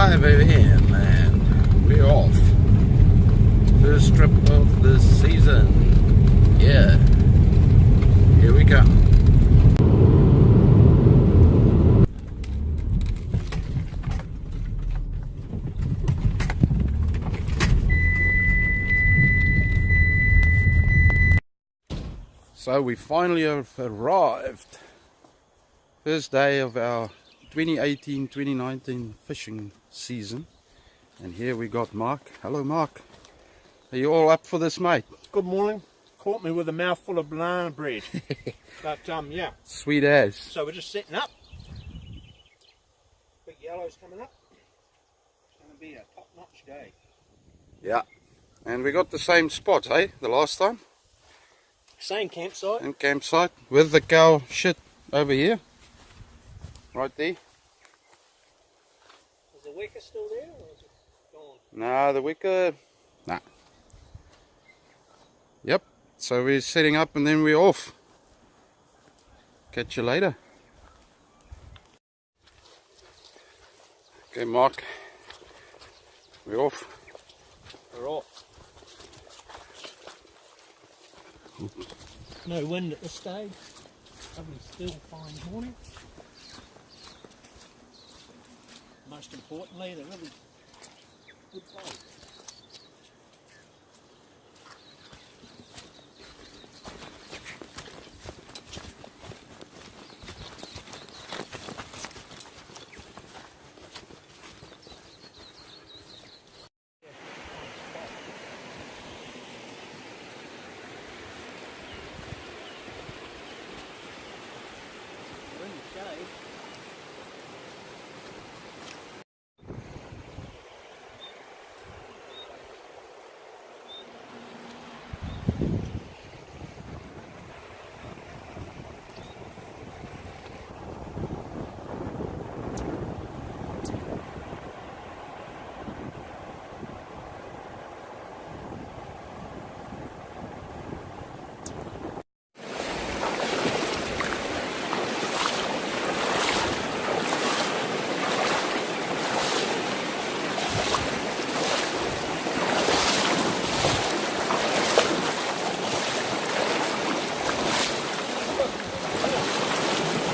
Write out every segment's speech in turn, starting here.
5 a.m. and we're off. First trip of the season. Yeah. Here we come. So we finally have arrived. First day of our 2018-2019 fishing season. And here we got Mark. Hello Mark. Are you all up for this, mate? Good morning. Caught me with a mouthful of banana bread. But yeah. Sweet as. So we're just setting up. Big yellow's coming up. It's going to be a top-notch day. Yeah. And we got the same spot, hey? The last time? Same campsite. And campsite with the cow shit over here. Right there. Is the wicker still there or is it gone? Nah, the wicker. Nah. Yep. So we're setting up and then we're off. Catch you later. Okay, Mark. We're off. We're off. No wind at this stage. Lovely still fine morning. Most importantly, they're really good bait. We're in the shade.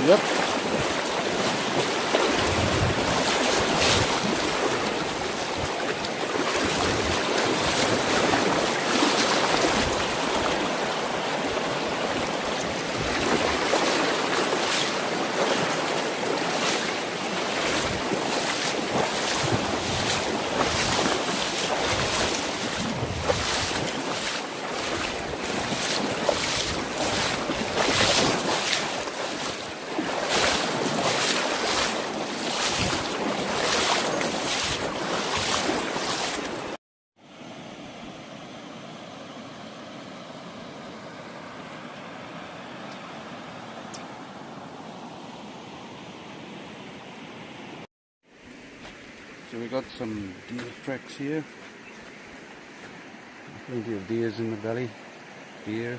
Yep. So we got some deer tracks here. Plenty of deers in the valley. Deer.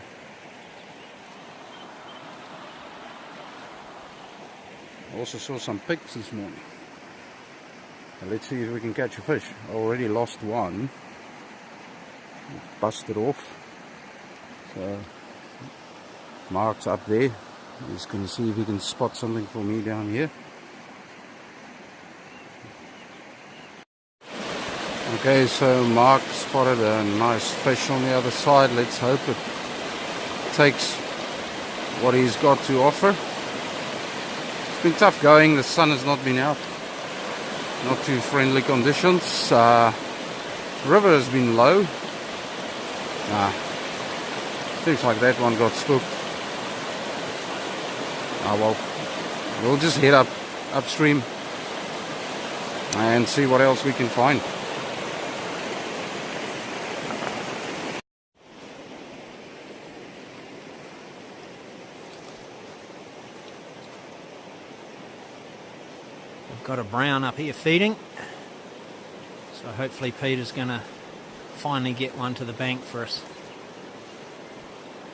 I also saw some pigs this morning. Now let's see if we can catch a fish. I already lost one. Busted off. So Mark's up there. He's going to see if he can spot something for me down here. Okay, so Mark spotted a nice fish on the other side. Let's hope it takes what he's got to offer. It's been tough going. The sun has not been out. Not too friendly conditions. River has been low. Seems like that one got spooked. Well, we'll just head upstream and see what else we can find. Got a brown up here feeding, so hopefully Peter's going to finally get one to the bank for us.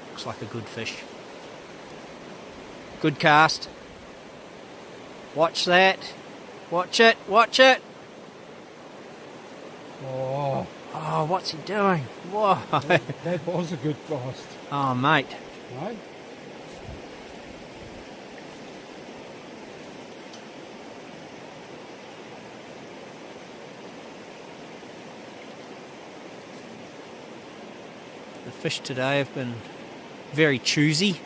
Looks like a good fish. Good cast. Watch that. Watch it. Watch it. Oh, Oh, what's he doing? Whoa. that was a good cast. Oh, mate. Right? The fish today have been very choosy.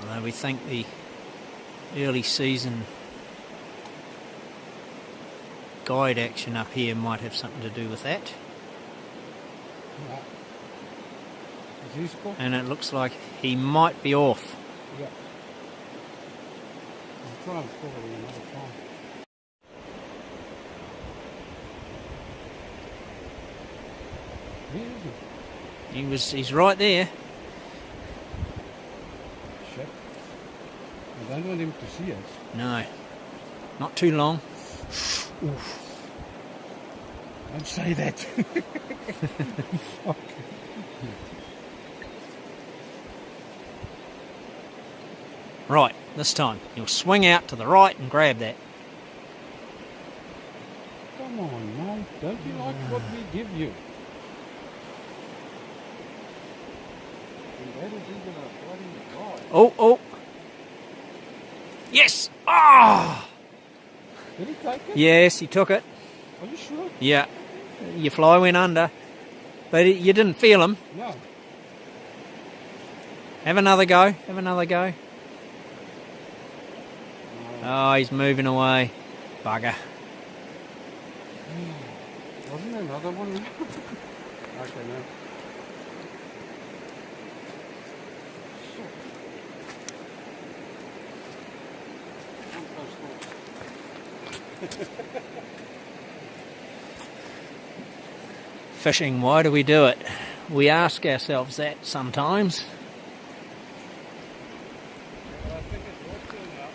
Although we think the early season guide action up here might have something to do with that. Yeah. Is he spot? And it looks like he might be off. Yeah. I'll try and spot it another time. Where is he? He's right there. Shit. I don't want him to see us. No, not too long. Oof. Don't say that. Fuck. Right, this time you'll swing out to the right and grab that. Come on, mate. Don't you like what we give you? And that is even a bloody guy. Oh. Yes! Ah! Did he take it? Yes, he took it. Are you sure? Yeah. Your fly went under. But you didn't feel him. No. Have another go. Have another go. Oh, he's moving away. Bugger. Wasn't there another one? Okay, no. Fishing, why do we do it? We ask ourselves that sometimes. I think it will turn out.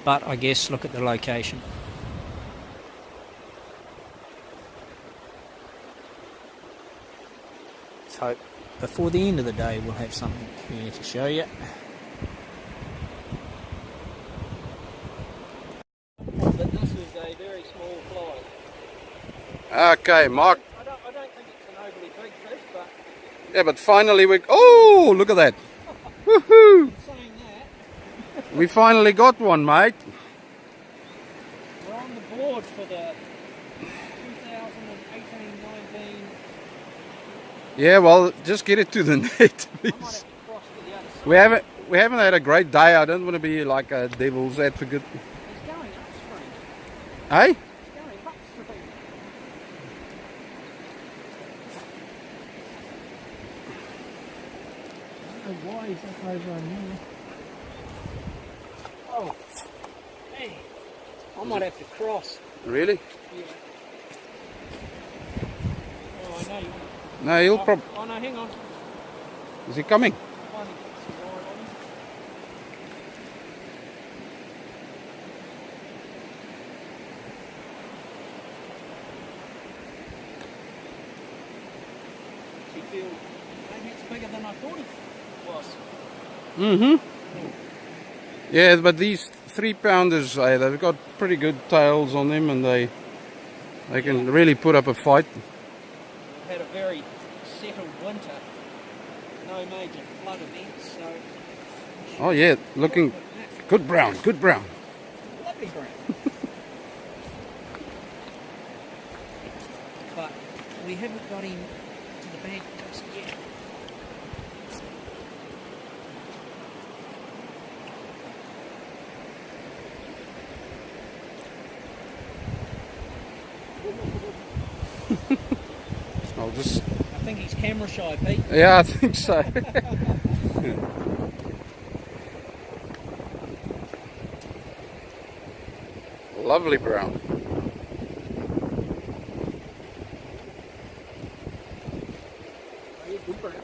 But I guess look at the location. Let's hope before the end of the day we'll have something here to show you. But this is a very small fly. Okay, Mark. I don't think it's an overly big fish, but Yeah, but finally we... Oh, look at that. Woohoo! saying that, We finally got one, mate. we're on the board for the 2018-19. Yeah, well, just get it to the net, I might have please. to cross to the other side. We haven't had a great day. I don't want to be like a devil's advocate. It's going upstream. Hey? It's going upstream. I don't know why he's up over on here. Oh, hey, I might have to cross. Really? Yeah. Oh, I know you want to. No, he'll probably... Oh, no, hang on. Is he coming? Finally got some line on him. Do you feel maybe it's bigger than I thought it was? Mm-hmm. Yeah, but these 3-pounders, they've got pretty good tails on them, and they can really put up a fight. We've had a very settled winter. No major flood events, so... Oh yeah, looking good brown, good brown. Lovely brown. But we haven't got him to the bank just yet. I'll just... I think he's camera shy, Pete. Yeah, I think so. Lovely brown. Good brown.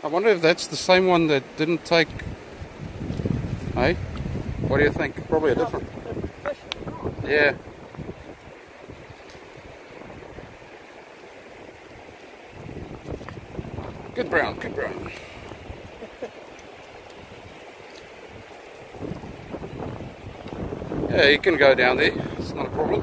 I wonder if that's the same one that didn't take... Hey? What do you think? Probably a different. Fish. Yeah. Good brown, good brown. Yeah, you can go down there. It's not a problem.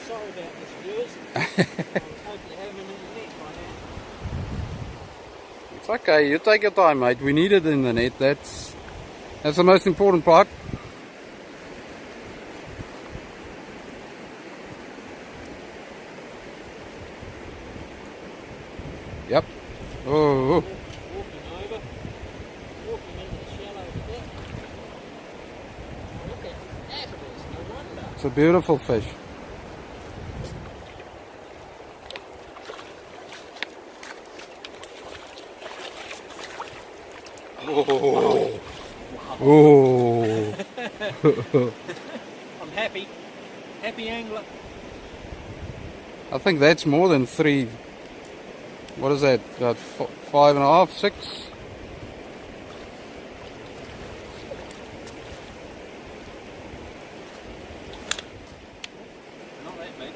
Sorry about this, viewers. I was hoping to have him in the net by now. It's okay, you take your time, mate. We need it in the net. That's the most important part. Yep. Oh. Walking over, walking into the shallow bit. Look at that, it is, no wonder. It's a beautiful fish. Oh. Oh. I'm happy. Happy angler. I think that's more than 3. What is that? About 5.5, 6? Not that big.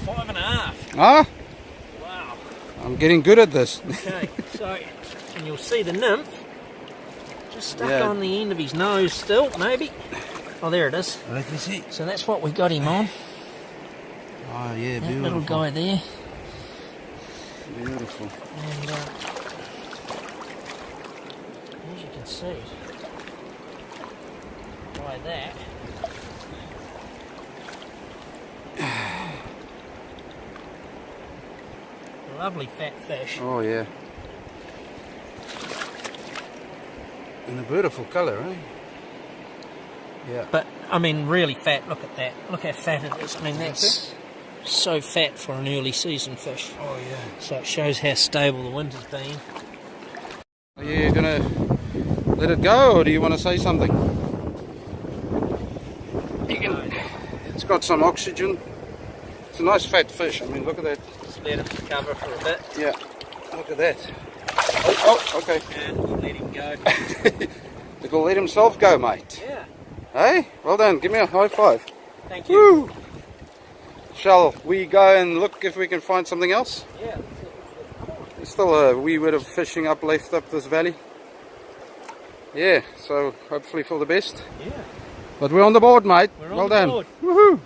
5.5. Ah, Wow. I'm getting good at this. Okay, so, and you'll see the nymph just stuck Yeah. on the end of his nose still, maybe. Oh, there it is. Let me see. So that's what we got him on. Oh yeah, That beautiful. little guy there. Beautiful. And as you can see by that, lovely fat fish. Oh yeah. And a beautiful colour, eh? Yeah. But I mean, really fat. Look at that. Look how fat it is. I mean, that's so fat for an early season fish. Oh yeah. So it shows how stable the winter's been. Are you gonna let it go, or do you want to say something? You can. It's got some oxygen. It's a nice fat fish. I mean, look at that. Just let him recover for a bit, Yeah. Look at that. Oh, okay. and we'll let him go. It'll let himself go, mate. Yeah. Hey, well done. Give me a high five. Thank you. Woo! Shall we go and look if we can find something else? Yeah. There's still a wee bit of fishing up left up this valley. Yeah, so hopefully for the best. Yeah. But we're on the board, mate. We're on well the done. board. Woohoo!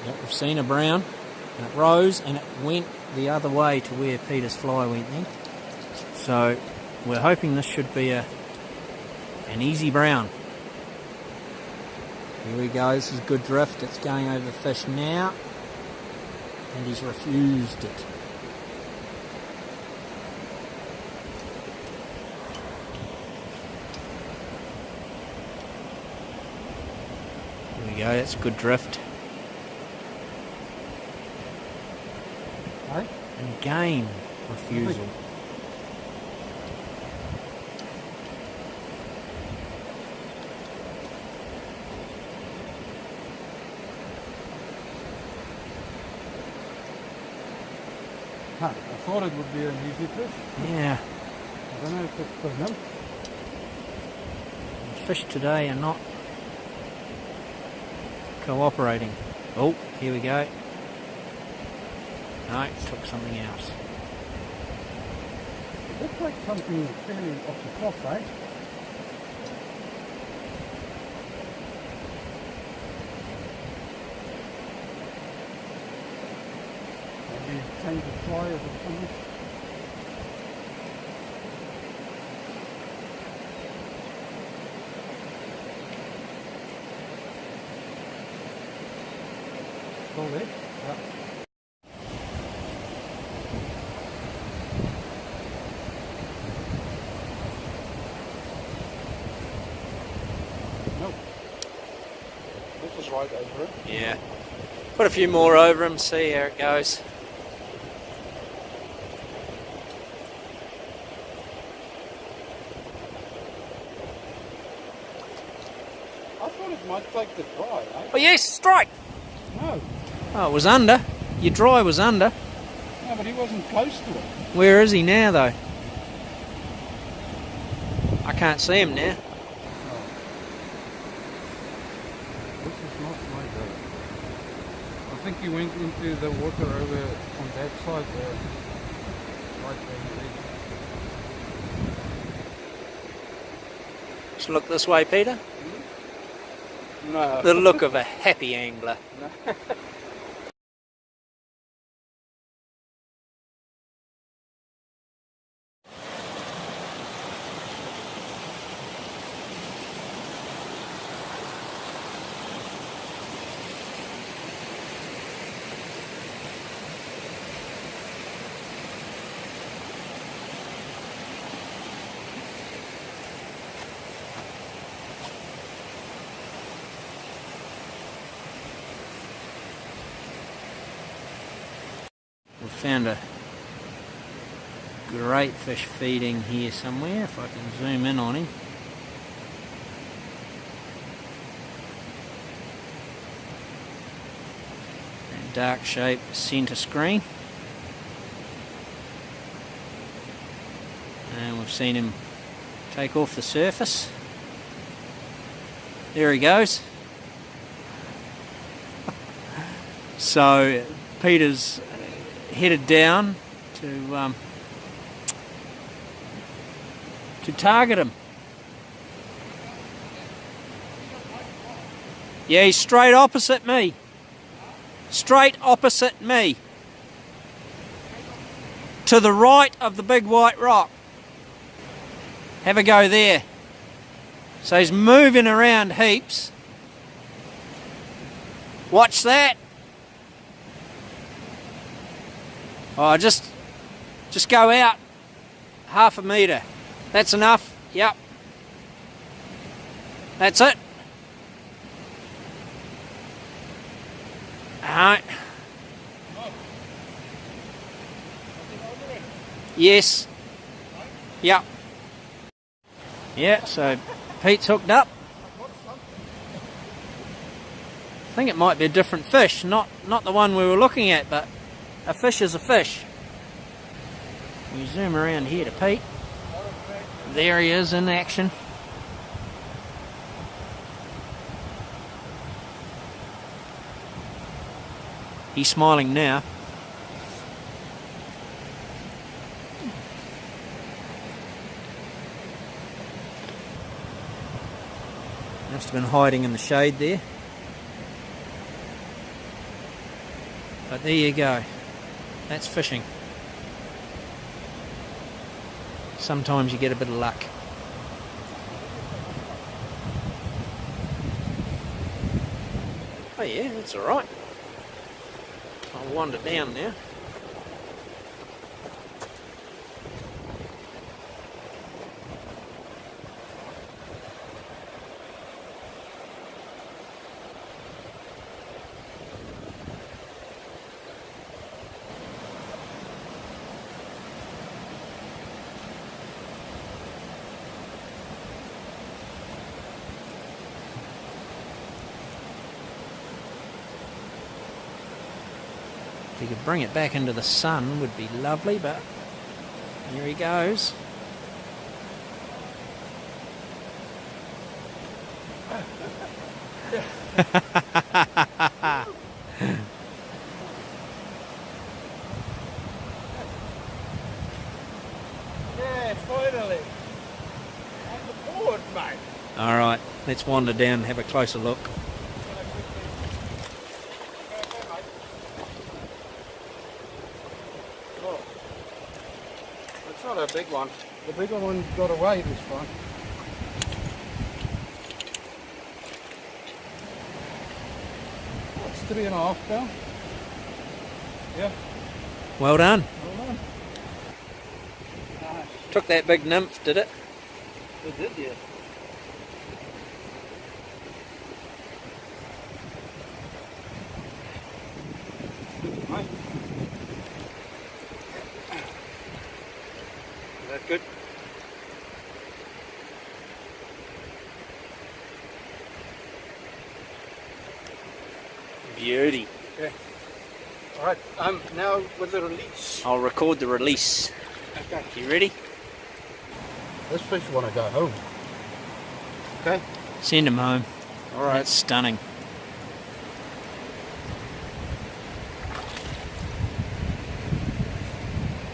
Yep, we've seen a brown, and it rose and it went the other way to where Peter's fly went then. So we're hoping this should be an easy brown. Here we go, this is good drift, it's going over the fish now, and he's refused it. Here we go, that's good drift. And again, refusal. I thought it would be an easy fish. Yeah. I don't know if it's for him. The fish today are not cooperating. Oh, here we go. No, took something else. It looks like something fairly off the top, eh? Maybe change the pliers or something. Still there? Yeah. Nope. This was right over it. Yeah. Put a few more over him, see how it goes. I thought it might take the dry, eh? Oh yes, strike! No. Oh, it was under. Your dry was under. No, but he wasn't close to it. Where is he now though? I can't see him now. This is not my day. I think he went into the water over on that side there. Right there. Just look this way, Peter. No. The look of a happy angler. No. We found a great fish feeding here somewhere, if I can zoom in on him. And dark shape centre screen. And we've seen him take off the surface. There he goes. So Peter's headed down to target him. Yeah, he's straight opposite me. Straight opposite me. To the right of the big white rock. Have a go there. So he's moving around heaps. Watch that. Oh, just go out half a metre. That's enough. Yep. That's it. Alright. Yes. Yep. Yeah, so Pete's hooked up. I think it might be a different fish, not the one we were looking at, but a fish is a fish. We zoom around here to Pete. There he is in action. He's smiling now. Must have been hiding in the shade there. But there you go. That's fishing. Sometimes you get a bit of luck. Oh yeah, that's alright. I'll wander down now. If he could bring it back into the sun would be lovely, but here he goes. Yeah, finally. On the board, mate. All right, let's wander down and have a closer look. Oh, it's not a big one. The bigger one got away this time. It's 3.5 pounds. Yeah. Well done. Well done. Nice. Took that big nymph, did it? It did, yeah. Right. Is that good? Beauty. Okay. All right. Now with the release. I'll record the release. Okay. You ready? This fish want to go home. Okay. Send him home. All right. That's stunning.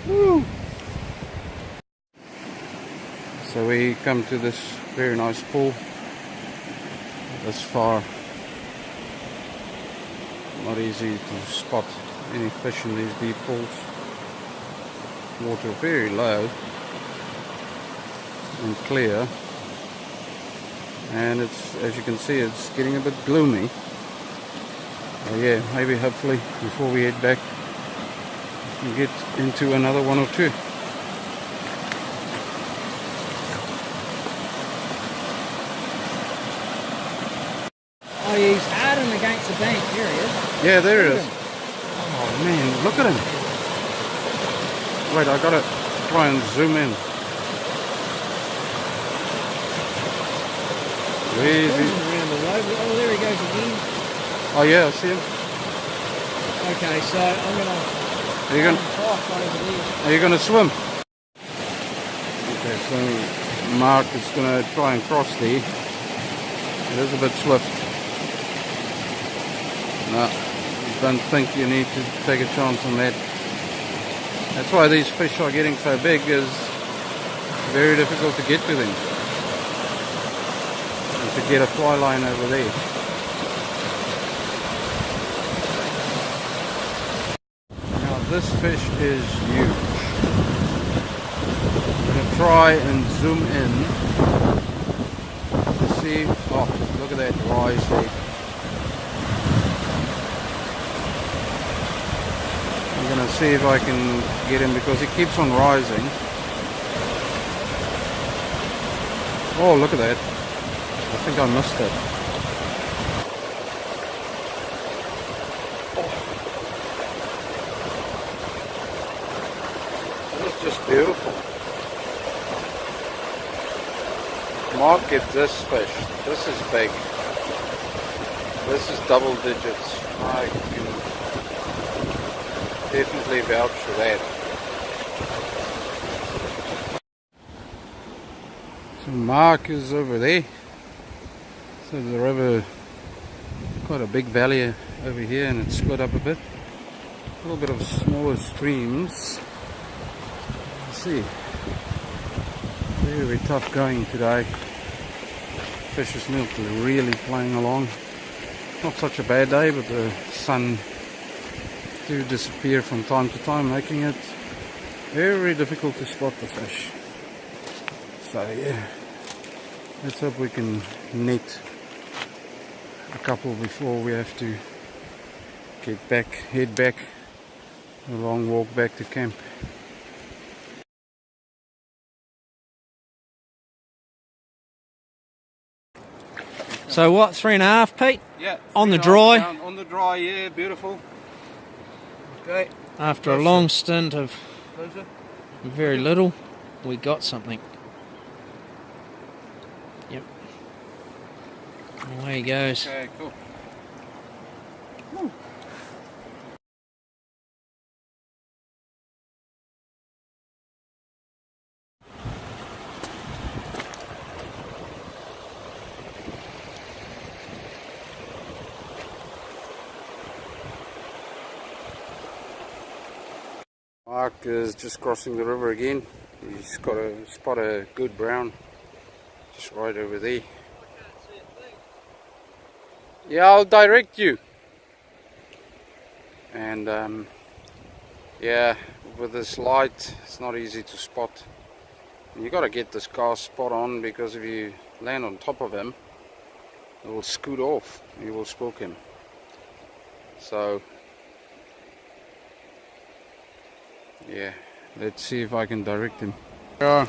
Woo. So we come to this very nice pool. This far, not easy to spot any fish in these deep pools. Water very low and clear, and it's, as you can see, it's getting a bit gloomy. Yeah, maybe hopefully before we head back we can get into another one or two. Oh, he's hard against the bank. Here he is. Yeah, there it is. Oh man, look at him. Wait, I gotta try and zoom in. Where is he? Around the road. Oh, there he goes again. Oh yeah, I see him. Okay, so I'm gonna. Are you gonna, over there. are you gonna swim? Okay, so Mark is gonna try and cross there. It is a bit swift. No, don't think you need to take a chance on that. That's why these fish are getting so big, is very difficult to get to them. And to get a fly line over there. Now this fish is huge. I'm going to try and zoom in to see. Oh, look at that rise there. I'm going to see if I can get him because he keeps on rising. Oh, look at that. I think I missed it. Oh. This is just beautiful. Mark at this fish. This is big. This is double digits. I can definitely vouch for that. So Mark is over there. So the river, quite a big valley over here, and it's split up a bit. A little bit of smaller streams. Let's see. Very tough going today. Fish's milk is really playing along. Not such a bad day, but the sun do disappear from time to time, making it very difficult to spot the fish. So yeah, let's hope we can net a couple before we have to head back, a long walk back to camp. So what, 3.5, Pete? Yeah. On the dry? On the dry, yeah, beautiful. Okay. After a long stint of Pleasure. very little, we got something. Yep. Away he goes. Okay, cool. Mark is just crossing the river again. He's got a spot a good brown just right over there. Yeah, I'll direct you. And yeah, with this light it's not easy to spot. And you got to get this cast spot on, because if you land on top of him it will scoot off, you will spook him. So yeah, let's see if I can direct him. Yeah.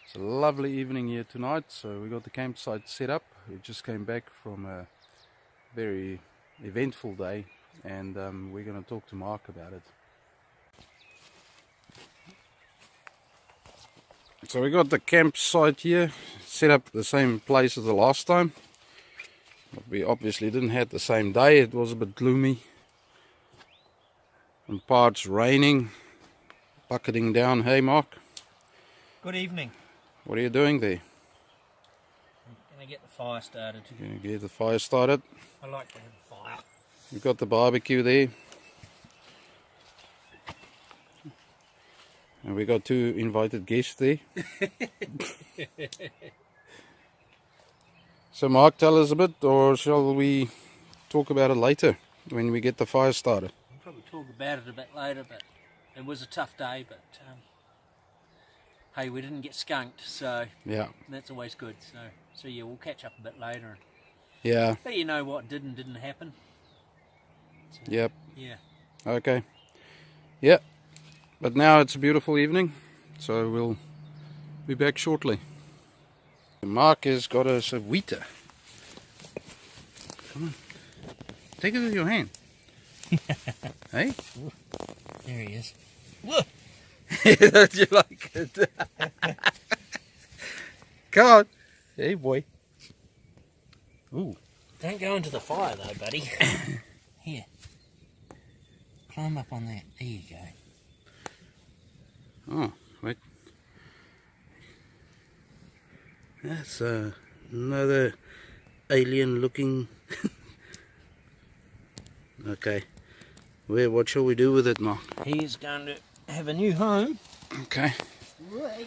It's a lovely evening here tonight, so we got the campsite set up. We just came back from a very eventful day, and we're going to talk to Mark about it. So we got the campsite here set up the same place as the last time, but we obviously didn't have the same day. It was a bit gloomy, in parts raining, bucketing down. Hey Mark. Good evening. What are you doing there? I'm going to get the fire started. You're going to get the fire started? I like to have a fire. We've got the barbecue there. And we got 2 invited guests there. So Mark, tell us a bit, or shall we talk about it later when we get the fire started? We'll probably talk about it a bit later, but it was a tough day, but hey, we didn't get skunked, so yeah, that's always good. So yeah, we'll catch up a bit later. Yeah. But you know what didn't happen. So, yep. Yeah. Okay. Yep. But now it's a beautiful evening, so we'll be back shortly. Mark has got us a wheater. Come on. Take it with your hand. Hey? There he is. Don't you like it? Come on. Hey boy. Ooh. Don't go into the fire though, buddy. Here. Climb up on that. There you go. Oh, wait. That's another alien looking. Okay. What shall we do with it, Mark? He is going to have a new home. Okay. Right.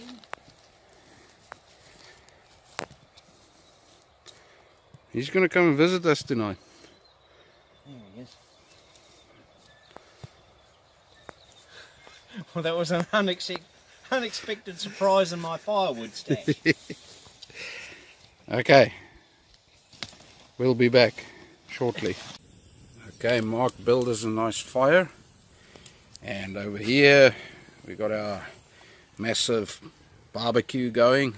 He's going to come and visit us tonight. There he is. Well, that was an unexpected surprise in my firewood stash. Okay. We'll be back shortly. Okay, Mark built us a nice fire. And over here we got our massive barbecue going.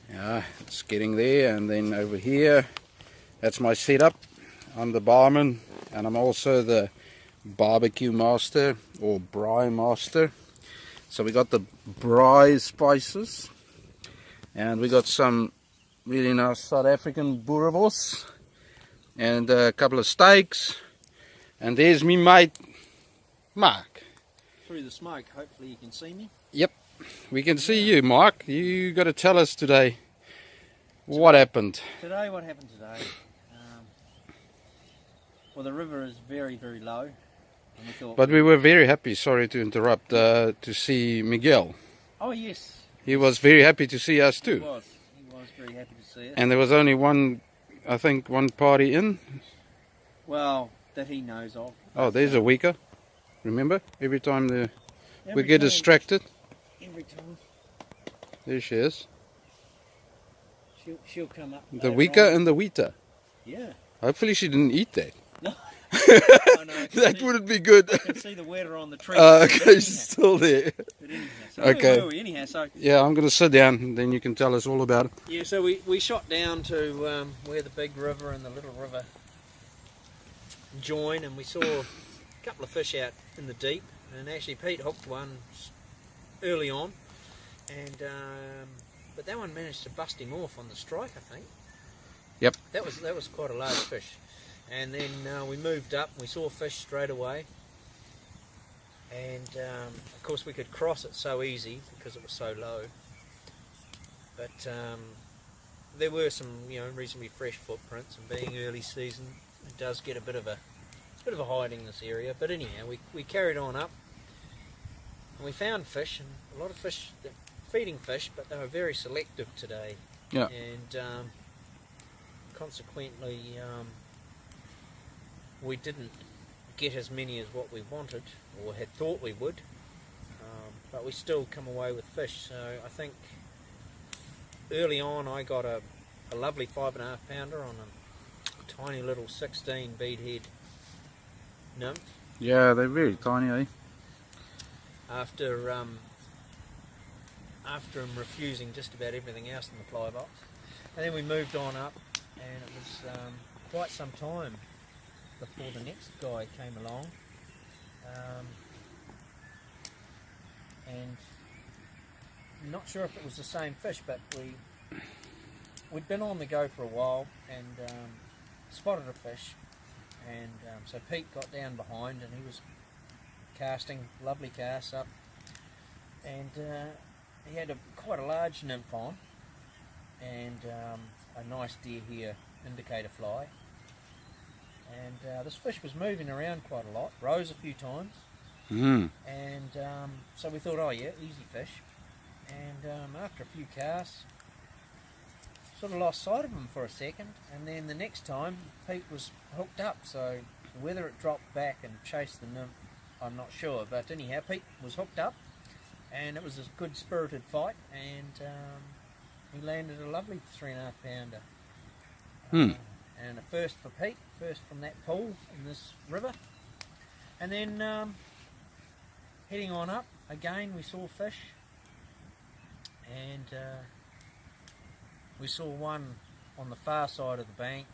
Yeah, it's getting there. And then over here, that's my setup. I'm the barman, and I'm also the barbecue master or braai master. So we got the braai spices, and we got some really nice South African boerewors, and a couple of steaks. And there's me mate Mark. Through the smoke, hopefully you can see me. Yep, we can see you, Mark. You got to tell us today what happened. Today, what happened today? Well, the river is very, very low. And we thought, But we were very happy, sorry to interrupt, to see Miguel. oh yes. He was very happy to see us too. He was very happy to see us. And there was only one, I think, one party in. Well, that he knows of. Oh, there's a Weka. Remember? Every time we get distracted. Every time. There she is. She'll come up. The later Weka on. and the Weta. Yeah. Hopefully she didn't eat that. No. Oh, no, That wouldn't be good. I can see the weather on the tree. Okay, she's still there. But anyhow, so Okay. where were we anyhow? So Yeah, I'm going to sit down and then you can tell us all about it. yeah, so we shot down to where the big river and the little river join, and we saw a couple of fish out in the deep. And actually, Pete hooked one early on, and but that one managed to bust him off on the strike, I think. Yep. That was quite a large fish. And then we moved up and we saw fish straight away. And of course we could cross it so easy because it was so low. But there were some, reasonably fresh footprints, and being early season, it does get a bit of a hiding this area. But anyhow, we carried on up, and we found fish, and a lot of fish, feeding fish, but they were very selective today. Yeah. And consequently, we didn't get as many as what we wanted or had thought we would, but we still come away with fish. So I think early on I got a lovely 5.5 pounder on a tiny little 16 beadhead nymph. Yeah, they're very tiny, eh? After him refusing just about everything else in the fly box. And then we moved on up, and it was quite some time before the next guy came along, and I'm not sure if it was the same fish, but we'd been on the go for a while and spotted a fish, and so Pete got down behind, and he was casting lovely casts up, and he had quite a large nymph on, and a nice deer here indicator fly. And this fish was moving around quite a lot, rose a few times, and so we thought, oh yeah, easy fish. And after a few casts, sort of lost sight of him for a second, and then the next time Pete was hooked up, so whether it dropped back and chased the nymph, I'm not sure, but anyhow, Pete was hooked up, and it was a good spirited fight, and he landed a lovely 3.5 pounder. And a first for Pete, first from that pool in this river. And then heading on up, again we saw fish, and we saw one on the far side of the bank,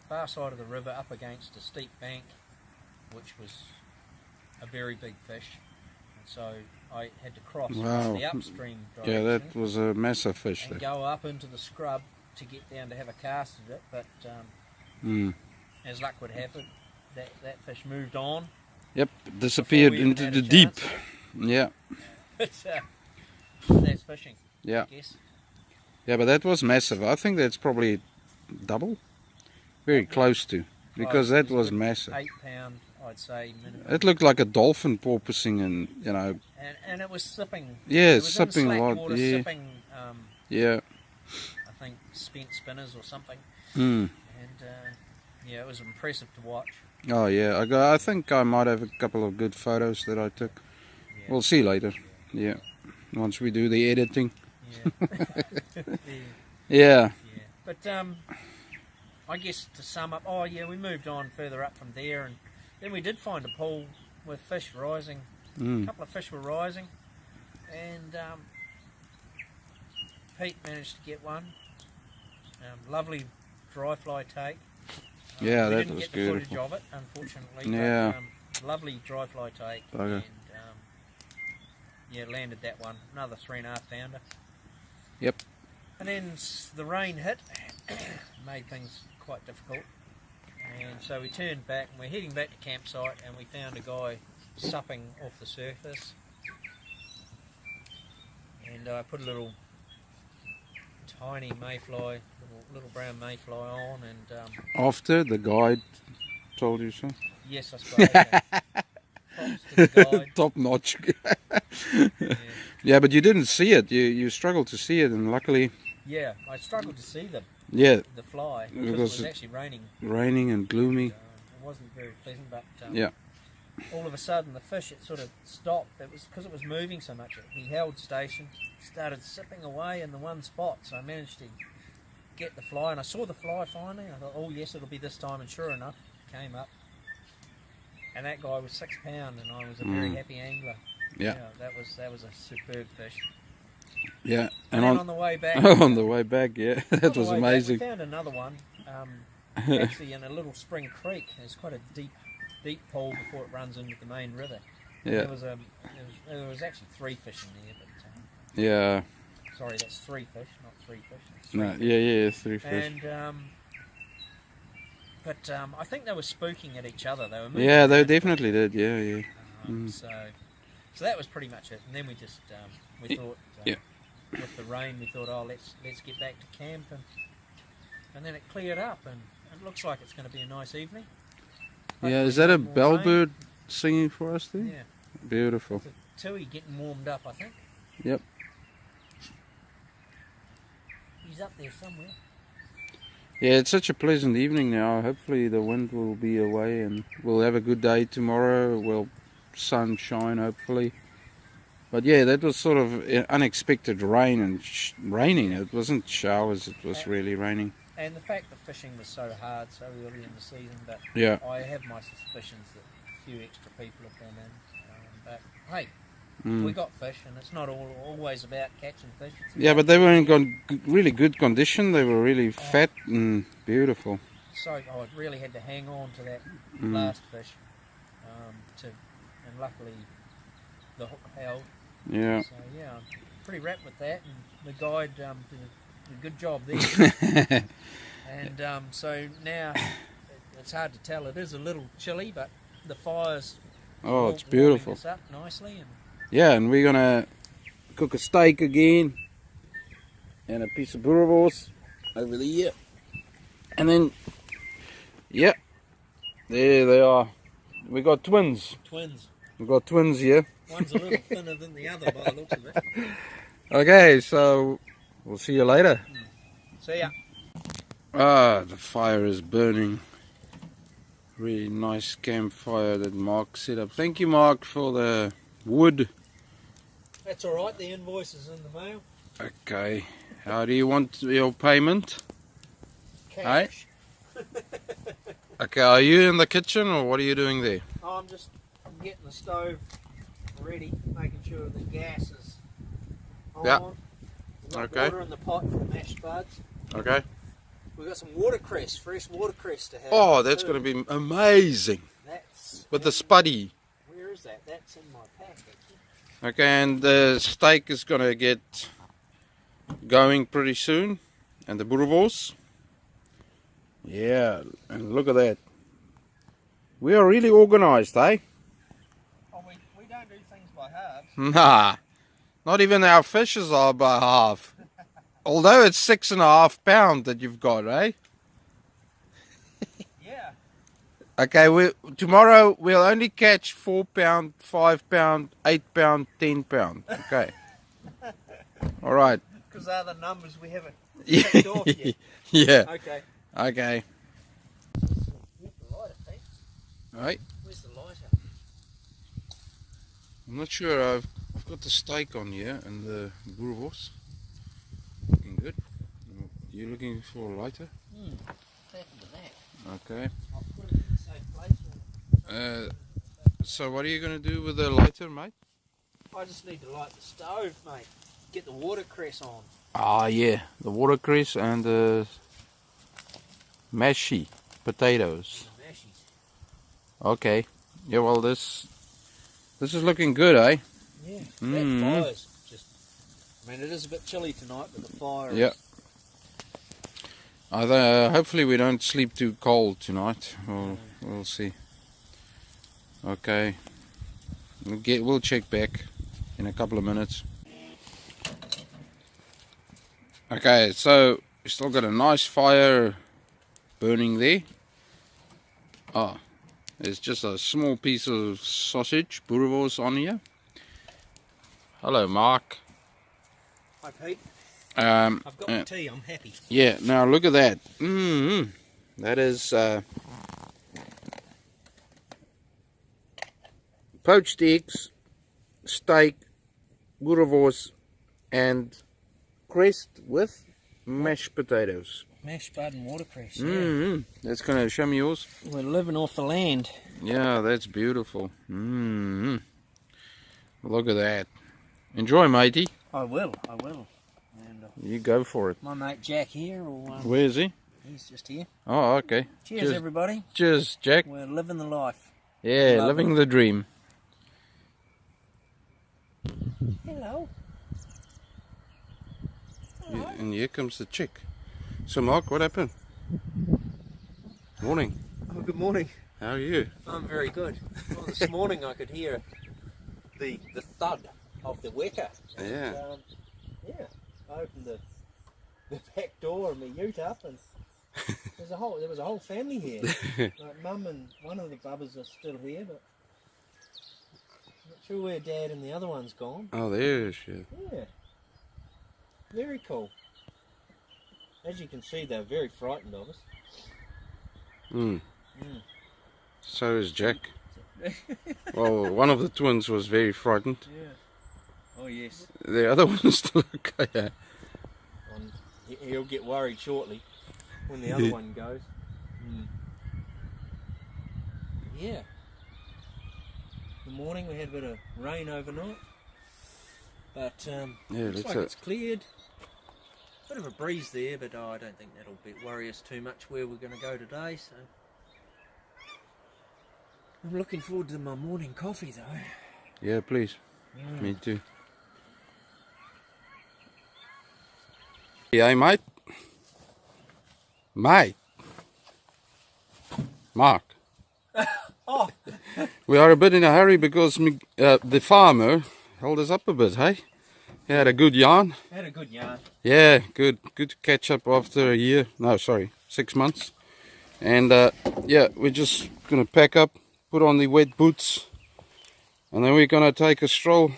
far side of the river, up against a steep bank, which was a very big fish. And so I had to cross the upstream direction. Yeah, that was a massive fish and there. go up into the scrub to get down to have a cast at it, but as luck would have it, that fish moved on. Yep, disappeared into the deep. Yeah. But that's fishing, Yeah. I guess. Yeah, but that was massive. I think that's probably double. Very close to, because that was massive. 8 pound, I'd say, minimum. It looked like a dolphin porpoising, and And it was sipping. Yeah, it was sipping in a slack lot. Water, Yeah. Sipping, Yeah. I think spent spinners or something. Mm. And yeah, it was impressive to watch. Oh yeah, I think I might have a couple of good photos that I took. Yeah. We'll see later. Yeah, once we do the editing. Yeah. Yeah. Yeah. But I guess to sum up, oh yeah, we moved on further up from there, and then we did find a pool with fish rising. A couple of fish were rising, and Pete managed to get one. Lovely dry fly take. Yeah, we that didn't was get the footage beautiful. of it, unfortunately. Yeah. But, lovely dry fly take. Okay. And yeah, landed that one. Another 3.5 pounder. Yep. And then the rain hit, made things quite difficult. And so we turned back, and we're heading back to campsite, and we found a guy supping off the surface. And I put a little tiny mayfly, little brown mayfly on, and After the guide told you so. yes, I suppose. Yeah. Props to the guide. Top notch. Yeah. Yeah, but you didn't see it. You struggled to see it, and luckily. Yeah, I struggled to see the fly because it was actually raining. Raining and gloomy. It wasn't very pleasant, but Yeah. all of a sudden the fish, it sort of stopped. It was because it was moving so much. He held station, started sipping away in the one spot, so I managed to get the fly, and I saw the fly finally. I thought, oh yes, it'll be this time, and sure enough, it came up. And that guy was 6 pound, and I was a very happy angler. Yeah. That was a superb fish. Yeah. And then on the way back, on the way back, yeah, that was amazing. We found another one, actually in a little spring creek. It's quite a deep pool before it runs into the main river. Yeah. There was actually 3 fish in there, but Yeah. sorry, that's 3 fish, not 3 fish. It's No. three Yeah. 3 fish. And But I think they were spooking at each other. They were moving Yeah, they around. definitely did. Yeah, yeah. So that was pretty much it. And then we just we thought yeah. with the rain, we thought, oh, let's get back to camp, and then it cleared up, and it looks like it's going to be a nice evening. Yeah, is Hopefully that a no more bellbird singing for us there? rain. Yeah, Beautiful. it's a tui getting warmed up, I think. Yep. He's up there somewhere. Yeah, it's such a pleasant evening now. Hopefully the wind will be away and we'll have a good day tomorrow. Well, sunshine hopefully. But yeah, that was sort of unexpected rain and raining. It wasn't showers, it was really raining. And the fact that fishing was so hard so early in the season, but Yeah. I have my suspicions that a few extra people have gone in. But hey, we got fish, and it's not always about catching fish. Yeah, but they were in really good condition. They were really fat and beautiful. So I really had to hang on to that last fish, and luckily the hook held. Yeah. So yeah, I'm pretty wrapped with that, and the guide did a good job there. And so now it's hard to tell. It is a little chilly, but the fire's it's beautiful. warming us up nicely. And yeah, and we're gonna cook a steak again and a piece of boerewors over there. And then, yeah, there they are. We got twins. We got twins here. One's a little thinner than the other by the looks of it. Okay, so we'll see you later. See ya. Ah, the fire is burning. Really nice campfire that Mark set up. Thank you, Mark, for the wood. That's alright, the invoice is in the mail. Okay, how do you want your payment? Cash. Okay, are you in the kitchen or what are you doing there? Oh, I'm just getting the stove ready, making sure the gas is on. Yeah. We've got Okay. water in the pot for mashed spuds. Okay. We've got some watercress, fresh watercress to have. Oh, that's going to be amazing. That's With the spuddy. Where is that? That's in my pack, actually. Okay, and the steak is going to get going pretty soon. And the boerewors. Yeah, and look at that. We are really organized, eh? Oh, we don't do things by halves. Nah, not even our fishes are by half. Although it's 6.5 pounds that you've got, eh? Yeah. Okay, tomorrow we'll only catch 4 pound, 5 pound, 8 pound, 10 pound. Okay. All right. Because they're the numbers we haven't Yeah. checked off yet. Yeah. Okay. Okay. Where's the lighter, Pete? Right. Where's the lighter? I'm not sure. I've got the steak on here and the boerewors. Looking good. You looking for a lighter? What's happened to that? Okay. I'll put it in the safe place. So what are you going to do with the lighter, mate? I just need to light the stove, mate. Get the watercress on. Ah, yeah. The watercress and the mashy potatoes. The mashies. Okay. Yeah, well, this is looking good, eh? Yeah. Mm-hmm. That fire's just... I mean, it is a bit chilly tonight, but the fire Yeah. is... Hopefully we don't sleep too cold tonight. We'll see. Okay. We'll check back in a couple of minutes. Okay, so we still got a nice fire burning there. Oh, there's just a small piece of sausage, boerewors on here. Hello, Mark. Hi, Pete. I've I've got my tea, I'm happy. Yeah, now look at that. That is poached eggs, steak, boerewors, and crest with mashed potatoes. Mashed spud and watercress, yeah. That's going to show me yours. We're living off the land. Yeah, that's beautiful. Look at that. Enjoy, matey. I will. And You go for it. my mate Jack here, Where is he? he's just here. Oh, okay. Cheers, everybody. Cheers, Jack. We're living the life. Yeah, Love living the dream. Hello. Yeah, and here comes the chick. So, Mark, what happened? Morning. Oh, good morning. How are you? I'm very good. Well, this morning I could hear the thud of the wecker. Yeah. And, yeah, I opened the back door and my ute up, and there was a whole family here. Like Mum and one of the bubbers are still here, but I'm not sure where Dad and the other one's gone. Oh, there she is. Yeah, very cool. As you can see, they're very frightened of us. So is Jack. Well, one of the twins was very frightened. Yeah. Oh yes. The other one's still okay. He'll get worried shortly when the other one goes. Yeah. The morning we had a bit of rain overnight, but looks like it's cleared. Bit of a breeze there, but I don't think that'll worry us too much where we're going to go today. So I'm looking forward to my morning coffee though. Yeah, please. Me too. Yeah, mate. Mate. Mark. Oh. We are a bit in a hurry because the farmer held us up a bit, hey? He had a good yarn. Had a good yarn. Yeah, good to catch up after 6 months. And yeah, we're just gonna pack up, put on the wet boots, and then we're gonna take a stroll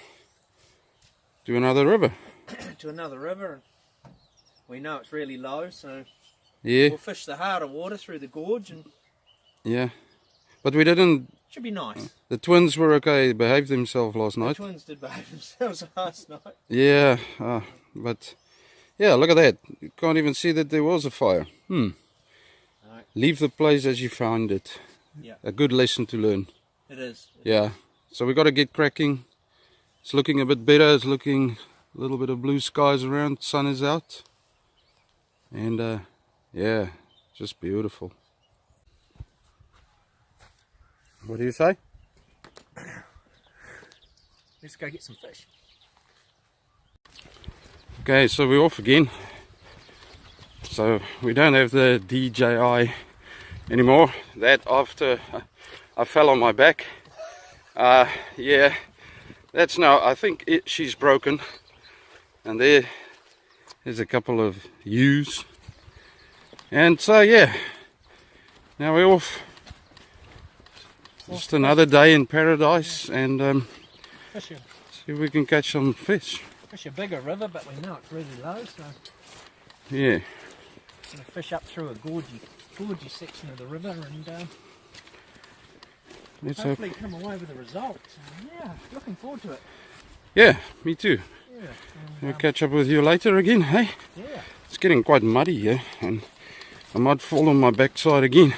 to another river. To another river. We know it's really low, so Yeah. we'll fish the harder water through the gorge, and Yeah. But we didn't. should be nice. The twins were okay, behaved themselves last The night. twins did behave themselves last night. Yeah, but yeah, look at that. You can't even see that there was a fire. No. Leave the place as you found it. Yeah. A good lesson to learn. It is. Yeah. So we got to get cracking. It's looking a bit better. It's looking a little bit of blue skies around. Sun is out. And yeah, just beautiful. What do you say? Let's go get some fish. Okay, so we're off again. So we don't have the DJI anymore. That after I fell on my back. Yeah, that's now, I think she's broken. And there's a couple of U's. And so yeah, now we're off. Just another day in paradise, and see if we can catch some fish. Fish a bigger river, but we know it's really low, so Yeah. gonna fish up through a gorgy section of the river, and Let's hope. hopefully come away with a result. So, yeah, looking forward to it. Yeah, me too. Yeah. We'll catch up with you later again, hey? Yeah. It's getting quite muddy here, and I might fall on my backside again.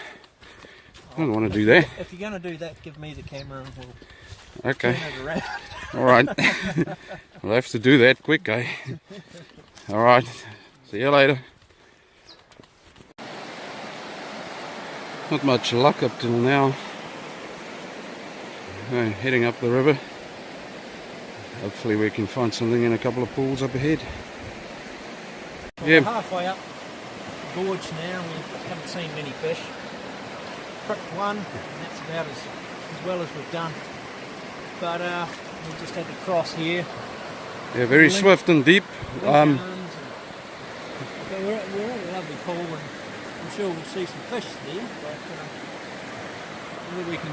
I don't want to do that. If you're going to do that, give me the camera and we'll Okay. turn it around. Alright. We'll have to do that quick, eh? Alright. See you later. Not much luck up till now. Heading up the river. Hopefully we can find something in a couple of pools up ahead. Well, Yeah. we're halfway up the gorge now. We haven't seen many fish. Pricked one, and that's about as well as we've done. But we just had to cross here. Yeah, very swift and deep. We're at a lovely pool, and I'm sure we'll see some fish there. But whether we can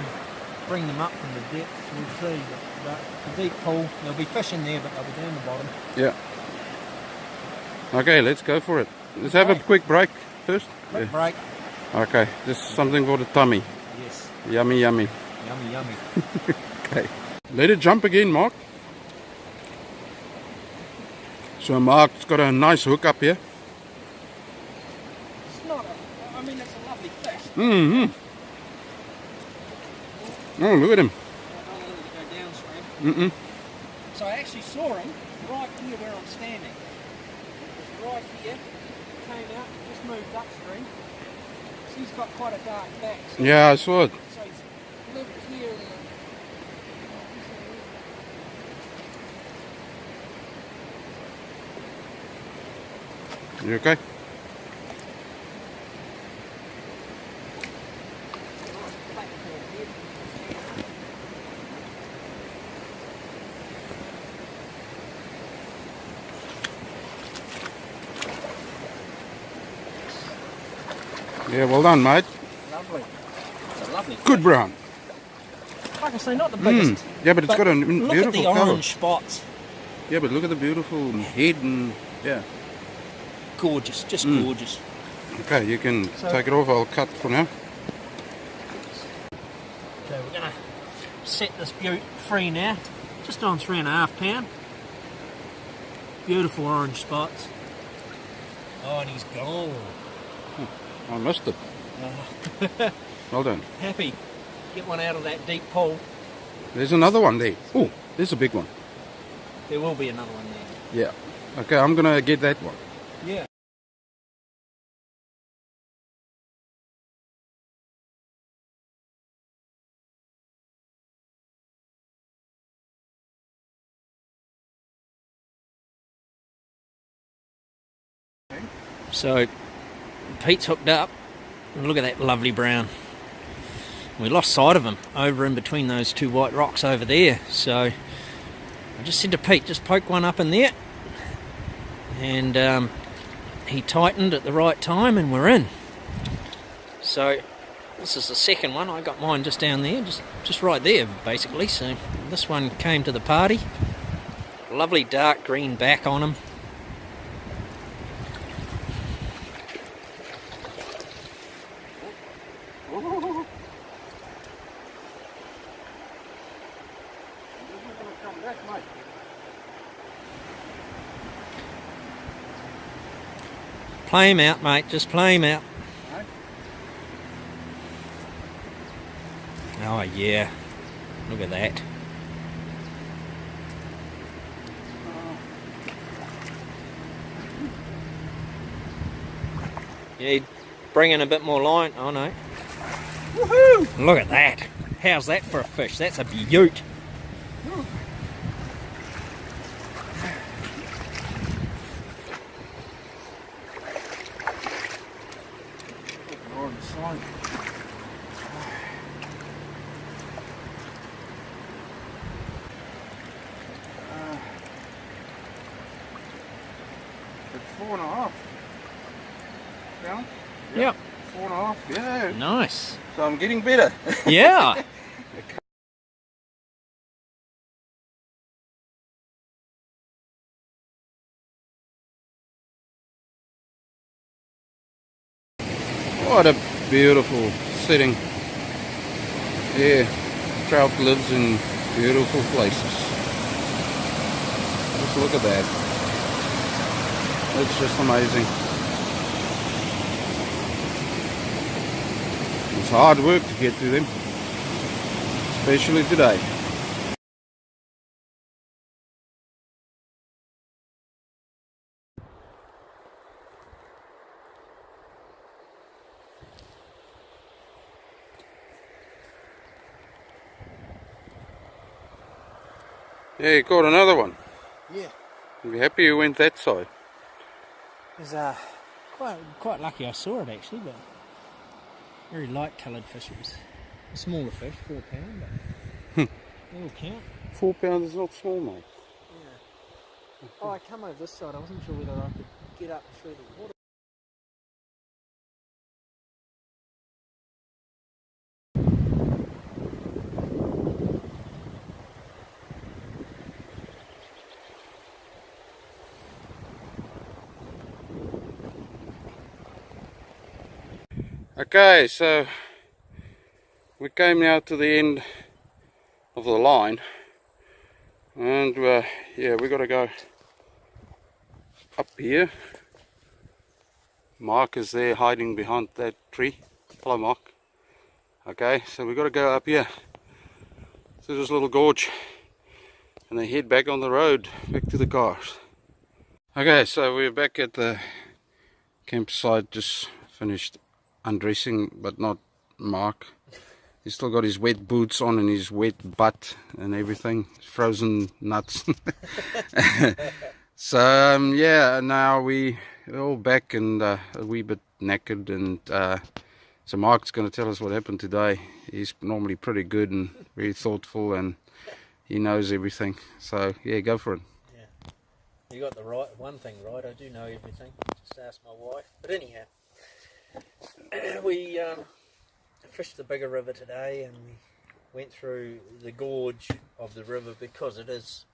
bring them up from the depth, we'll see. But it's a deep pool. There'll be fish in there, but they'll be down the bottom. Yeah. Okay, let's go for it. Let's have a quick break first. Quick break. Okay, just something for the tummy. Yes. Yummy, yummy. Yummy, yummy. Okay. Let it jump again, Mark. So Mark's got a nice hook up here. It's not I mean, it's a lovely fish. Mm-hmm. Oh, look at him. I don't want to go downstream. So I actually saw him right here where I'm standing. It was right here, came out, just moved upstream. So he's got quite a dark back. So Yeah, I saw it. So he's lived here. You okay? Yeah, well done, mate. Lovely. It's a lovely Good fish. brown. Like I say, not the biggest. Yeah, but it's got a look beautiful at the colour. orange spots. Yeah, but look at the beautiful head and yeah. Gorgeous, just gorgeous. Okay, you can take it off. I'll cut for now. So we're going to set this beaut free now. Just on 3.5 pound. Beautiful orange spots. Oh, and he's gone. I missed it. Well done. Happy. Get one out of that deep pool. There's another one there. Oh, there's a big one. There will be another one there. Yeah. Okay, I'm gonna get that one. Yeah. So Pete's hooked up, and look at that lovely brown. We lost sight of him over in between those two white rocks over there, so I just said to Pete, just poke one up in there, and he tightened at the right time and we're in. So this is the second one. I got mine just down there, just right there basically. So this one came to the party. Lovely dark green back on him. Play him out, mate. Just play him out. Oh, yeah. Look at that. Yeah, bring in a bit more line. Oh, no. Woohoo! Look at that. How's that for a fish? That's a beaut. It's 4.5. Yeah? Yep. 4.5. Yeah. Nice. So I'm getting better. Yeah. What a beautiful setting. Yeah, trout lives in beautiful places. Just look at that. It's just amazing. It's hard work to get to them, especially today. Yeah, you caught another one. Yeah. You'll be happy you went that side. It was quite lucky I saw it actually, but very light coloured fish. It was a smaller fish, 4 pound, but it'll count. 4 pounds is not small, mate. Yeah. Oh, I come over this side. I wasn't sure whether I could get up through the water. Okay, so we came now to the end of the line, and yeah, we got to go up here. Mark is there hiding behind that tree. Hello, Mark. Okay, so we got to go up here to this little gorge and then head back on the road back to the cars. Okay, so we're back at the campsite, just finished undressing, but not Mark. He's still got his wet boots on and his wet butt and everything, frozen nuts. So yeah, now we're all back and a wee bit knackered, and so Mark's going to tell us what happened today. He's normally pretty good and very thoughtful, and he knows everything. So yeah, go for it. Yeah, you got the one thing right. I do know everything. Just ask my wife. But anyhow, We fished the bigger river today, and we went through the gorge of the river because it is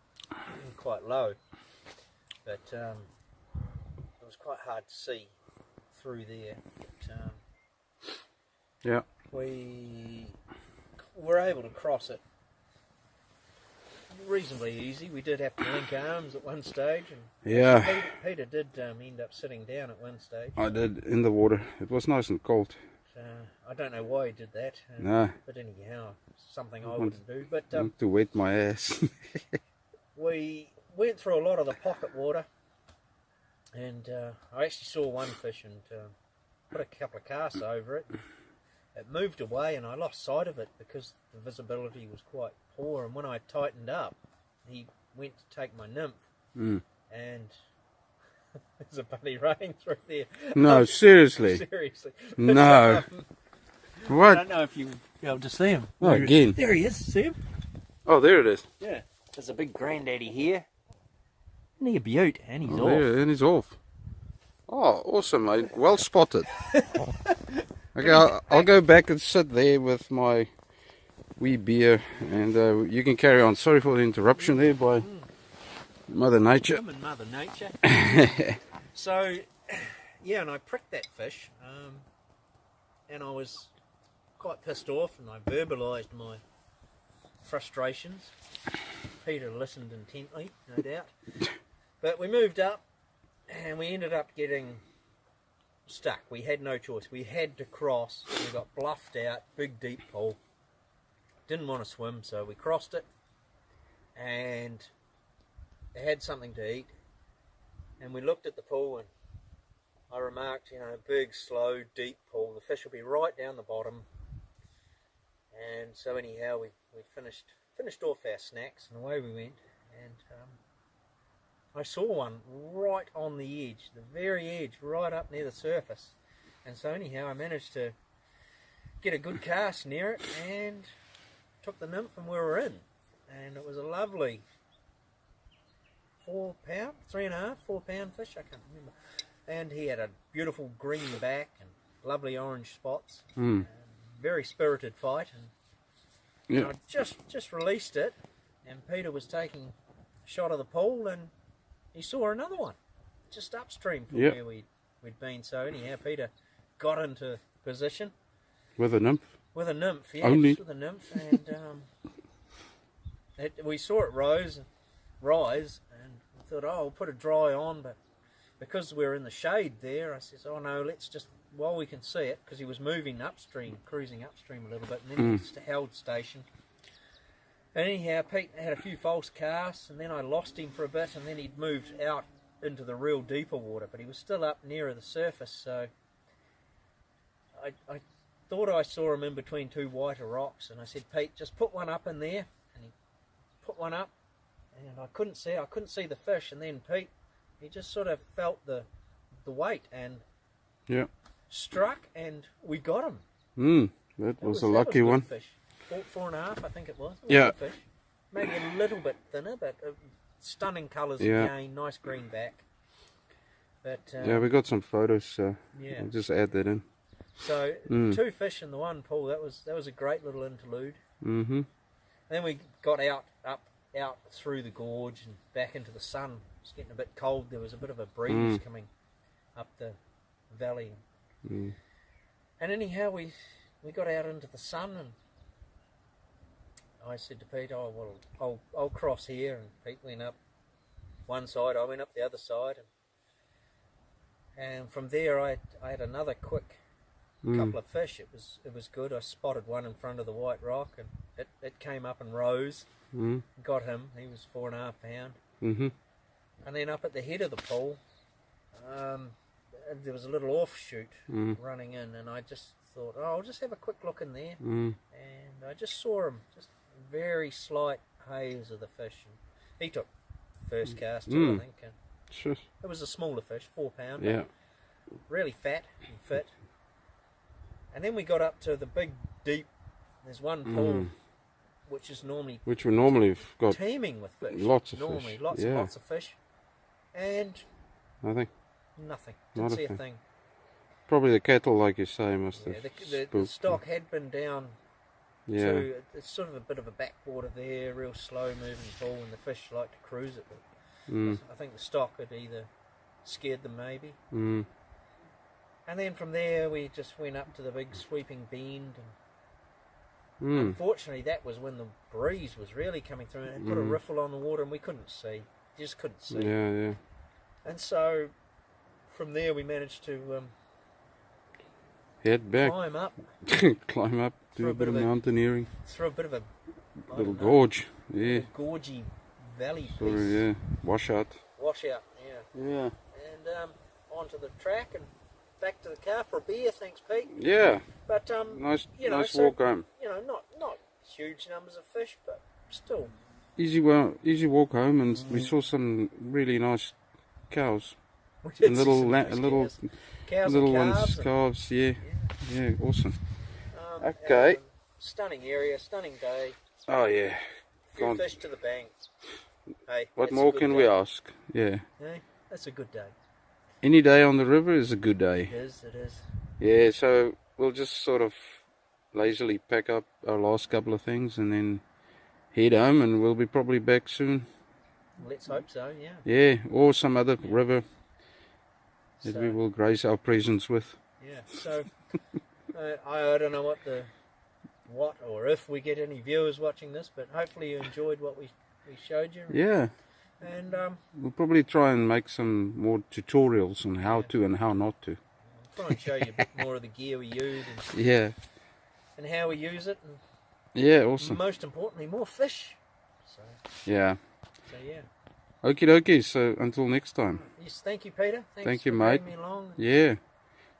quite low, but it was quite hard to see through there. But, Yeah. we were able to cross it reasonably easy. We did have to link arms at one stage, and Yeah. Peter did end up sitting down at one stage. I did in the water. It was nice and cold. I don't know why he did that. No. But anyhow, something I wouldn't do. But To wet my ass. we went through a lot of the pocket water, and I actually saw one fish and put a couple of casts over it. It moved away, and I lost sight of it because the visibility was quite poor. And when I tightened up, he went to take my nymph, and there's a bunny running through there. No, seriously. Seriously. No. I What? don't know if you'll be able to see him. Oh, again. There he is. See him? Oh, there it is. Yeah. There's a big granddaddy here. Isn't he a beaut? And he's Oh, off. there, and he's off. Oh, awesome, mate. Well spotted. Okay, I'll go back and sit there with my wee beer, and you can carry on. Sorry for the interruption there by Mother Nature. Him and Mother Nature. So, yeah, and I pricked that fish, and I was quite pissed off, and I verbalised my frustrations. Peter listened intently, no doubt. But we moved up, and we ended up getting stuck. We had no choice. We had to cross. We got bluffed out, big deep pool. Didn't want to swim, so we crossed it, and they had something to eat. And we looked at the pool, and I remarked, you know, big, slow, deep pool. The fish will be right down the bottom. And so anyhow, we finished off our snacks, and away we went. And I saw one right on the edge, the very edge, right up near the surface. And so anyhow, I managed to get a good cast near it and took the nymph, and we were in. And it was a lovely 4 pound, 3.5, 4 pound fish, I can't remember. And he had a beautiful green back and lovely orange spots. Very spirited fight. And Yeah. I just released it, and Peter was taking a shot of the pool, and he saw another one just upstream from where we'd been. So anyhow, Peter got into position With a nymph? with a nymph, yeah, Only? just with a nymph, and we saw it rise, and we thought, oh, we'll put a dry on, but because we were in the shade there, I says, oh no, let's just, while we can see it, because he was moving upstream, cruising upstream a little bit, and then he just held station. And anyhow, Pete had a few false casts, and then I lost him for a bit, and then he'd moved out into the real deeper water, but he was still up nearer the surface, so I thought I saw him in between two whiter rocks, and I said, Pete, just put one up in there, and he put one up, and I couldn't see the fish, and then Pete, he just sort of felt the weight and struck, and we got him. That was a lucky one. Fish. 4.5, I think it was. Yeah. Fish. Maybe a little bit thinner, but stunning colours Yeah. again, nice green back. But Yeah, we got some photos. yeah. I'll just add that in. So 2 fish in the one pool. That was a great little interlude. Then we got out through the gorge and back into the sun. It was getting a bit cold. There was a bit of a breeze coming up the valley. And anyhow, we got out into the sun, and I said to Pete, oh, well, I'll cross here, and Pete went up one side, I went up the other side, and from there I had another quick couple of fish. It was good. I spotted one in front of the white rock, and it came up and rose. Got him. He was 4.5 pound. And then up at the head of the pool, there was a little offshoot running in, and I just thought, oh, I'll just have a quick look in there, and I just saw him, just a very slight haze of the fish, and he took first cast too, I think, and Sure. it was a smaller fish, 4 pound, Yeah. really fat and fit. And then we got up to the big deep, there's one pool which is normally Which we normally have got teeming with fish, lots of normally fish. lots Yeah. and lots of fish, and nothing. nothing, Not didn't a see a thing. thing. Probably the cattle, like you say, must have the spooked stock had been down them. Yeah. to, it's sort of a bit of a backwater there, real slow moving pool, and the fish like to cruise it. But I think the stock had either scared them maybe. And then from there we just went up to the big sweeping bend, and unfortunately that was when the breeze was really coming through, and it put a riffle on the water and we couldn't see, just couldn't see. Yeah. And so from there we managed to Head back. climb up, Climb up, do a bit of mountaineering. through a bit of a Little gorge, yeah. gorgy valley Sort of, piece. yeah. Washout. Washout, Yeah. and onto the track and back to the car for a beer. Thanks, Pete. Yeah. But Nice, you know, nice so, walk home. You know, not huge numbers of fish, but still Easy walk home, and we saw some really nice cows. we did And see little, some nice cows little and ones, calves calves. Yeah. Yeah, awesome. and, Okay. stunning area, stunning day. Oh yeah. Few Can't- fish to the bank. Hey, What that's a more good can day. we ask? Yeah. Hey, that's a good day. Any day on the river is a good day. It is. It is. Yeah, so we'll just sort of lazily pack up our last couple of things and then head home, and we'll be probably back soon. Let's hope so. Yeah. Yeah, or some other river that So, we will grace our presence with. Yeah. So I don't know what or if we get any viewers watching this, but hopefully you enjoyed what we showed you. Yeah, And we'll probably try and make some more tutorials on how to and how not to. try and show you a bit more of the gear we use Yeah, and how we use it, and yeah, awesome. most importantly, more fish. So Yeah. yeah. Okie dokie, so until next time. Yes, thank you, Peter. Thanks Thank you, for mate. bringing me along. Yeah.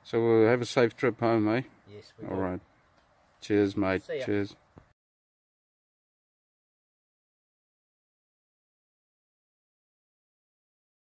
So we'll have a safe trip home, eh? Yes, we All will. right. Cheers, mate. See ya. Cheers.